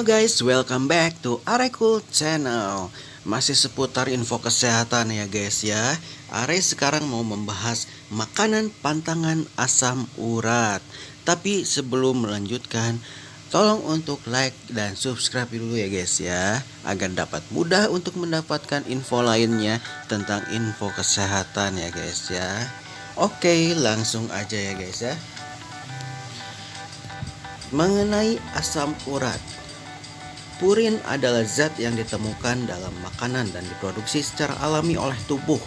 Halo guys, welcome back to Arekul Channel. Masih seputar info kesehatan ya guys ya. Are sekarang mau membahas makanan pantangan asam urat. Tapi sebelum melanjutkan, tolong untuk like dan subscribe dulu ya guys ya, agar dapat mudah untuk mendapatkan info lainnya tentang info kesehatan ya guys ya. Oke, langsung aja ya guys ya. Mengenai asam urat, purin adalah zat yang ditemukan dalam makanan dan diproduksi secara alami oleh tubuh.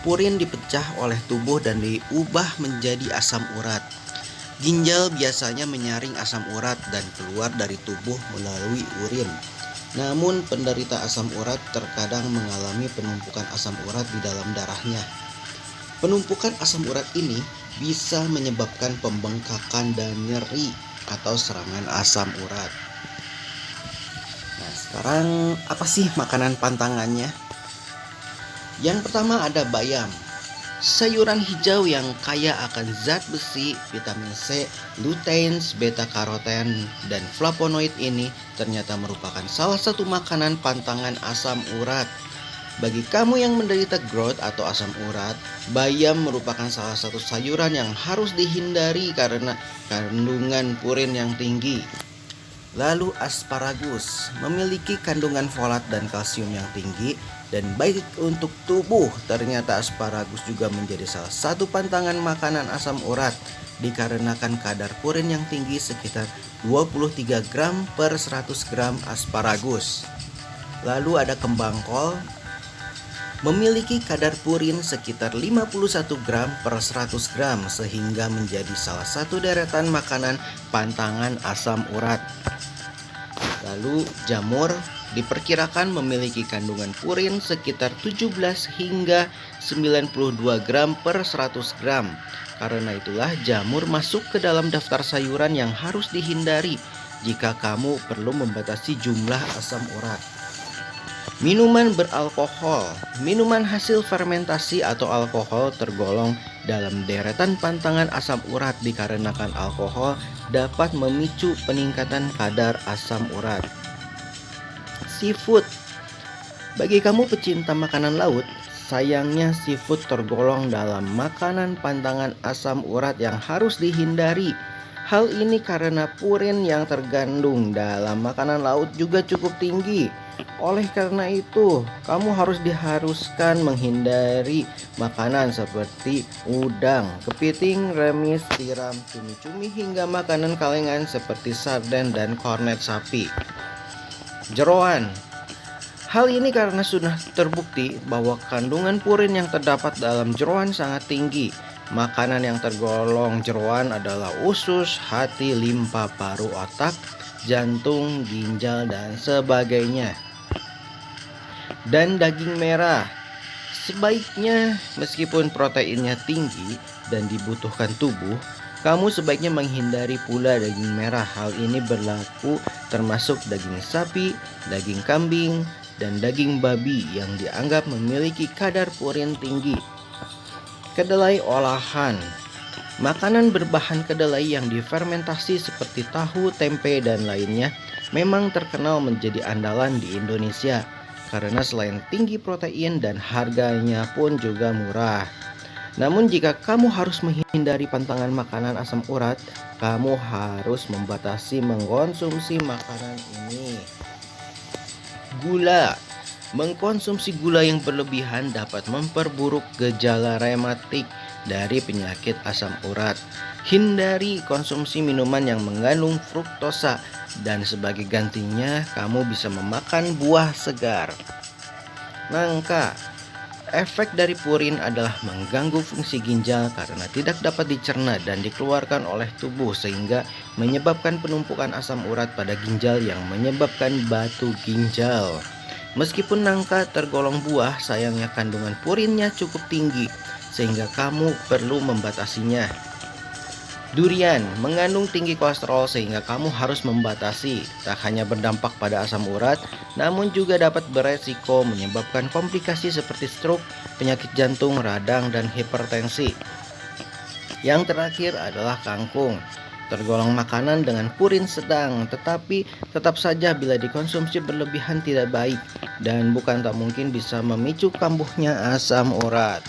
Purin dipecah oleh tubuh dan diubah menjadi asam urat. Ginjal biasanya menyaring asam urat dan keluar dari tubuh melalui urin. Namun penderita asam urat terkadang mengalami penumpukan asam urat di dalam darahnya. Penumpukan asam urat ini bisa menyebabkan pembengkakan dan nyeri atau serangan asam urat. Nah, sekarang apa sih makanan pantangannya? Yang pertama ada bayam. Sayuran hijau yang kaya akan zat besi, vitamin C, lutein, beta-karoten, dan flavonoid ini ternyata merupakan salah satu makanan pantangan asam urat. Bagi kamu yang menderita GERD atau asam urat, bayam merupakan salah satu sayuran yang harus dihindari karena kandungan purin yang tinggi. Lalu asparagus memiliki kandungan folat dan kalsium yang tinggi dan baik untuk tubuh. Ternyata asparagus juga menjadi salah satu pantangan makanan asam urat dikarenakan kadar purin yang tinggi sekitar 23 gram per 100 gram asparagus. Lalu ada kembang kol, memiliki kadar purin sekitar 51 gram per 100 gram sehingga menjadi salah satu deretan makanan pantangan asam urat. Lalu jamur diperkirakan memiliki kandungan purin sekitar 17 hingga 92 gram per 100 gram. Karena itulah jamur masuk ke dalam daftar sayuran yang harus dihindari jika kamu perlu membatasi jumlah asam urat. Minuman beralkohol. Minuman hasil fermentasi atau alkohol tergolong dalam deretan pantangan asam urat dikarenakan alkohol dapat memicu peningkatan kadar asam urat. Seafood. Bagi kamu pecinta makanan laut, sayangnya seafood tergolong dalam makanan pantangan asam urat yang harus dihindari. Hal ini karena purin yang terkandung dalam makanan laut juga cukup tinggi. Oleh karena itu, kamu diharuskan menghindari makanan seperti udang, kepiting, remis, tiram, cumi-cumi hingga makanan kalengan seperti sarden dan kornet sapi. Jeroan. Hal ini karena sudah terbukti bahwa kandungan purin yang terdapat dalam jeroan sangat tinggi. Makanan yang tergolong jeroan adalah usus, hati, limpa, paru otak, jantung, ginjal, dan sebagainya. Dan daging merah. Sebaiknya meskipun proteinnya tinggi dan dibutuhkan tubuh, kamu sebaiknya menghindari pula daging merah. Hal ini berlaku termasuk daging sapi, daging kambing, dan daging babi yang dianggap memiliki kadar purin tinggi. Kedelai olahan. Makanan berbahan kedelai yang difermentasi seperti tahu, tempe, dan lainnya memang terkenal menjadi andalan di Indonesia karena selain tinggi protein dan harganya pun juga murah. Namun jika kamu harus menghindari pantangan makanan asam urat, kamu harus membatasi mengkonsumsi makanan ini. Gula. Mengkonsumsi gula yang berlebihan dapat memperburuk gejala rematik dari penyakit asam urat. Hindari konsumsi minuman yang mengandung fruktosa dan sebagai gantinya kamu bisa memakan buah segar. Nangka. Efek dari purin adalah mengganggu fungsi ginjal karena tidak dapat dicerna dan dikeluarkan oleh tubuh sehingga menyebabkan penumpukan asam urat pada ginjal yang menyebabkan batu ginjal. Meskipun nangka tergolong buah, sayangnya kandungan purinnya cukup tinggi sehingga kamu perlu membatasinya. Durian mengandung tinggi kolesterol sehingga kamu harus membatasi. Tak hanya berdampak pada asam urat, namun juga dapat beresiko menyebabkan komplikasi seperti stroke, penyakit jantung, radang, dan hipertensi. Yang terakhir adalah kangkung. tergolong makanan dengan purin sedang, tetapi tetap saja bila dikonsumsi berlebihan tidak baik dan bukan tak mungkin bisa memicu kambuhnya asam urat.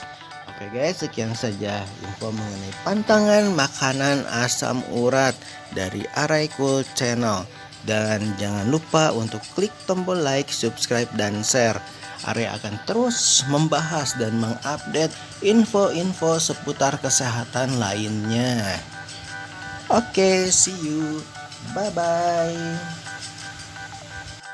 Oke guys, sekian saja info mengenai pantangan makanan asam urat dari Arai Cool Channel. Dan jangan lupa untuk klik tombol like, subscribe, dan share. Arai akan terus membahas dan mengupdate info-info seputar kesehatan lainnya. Oke, see you. Bye-bye.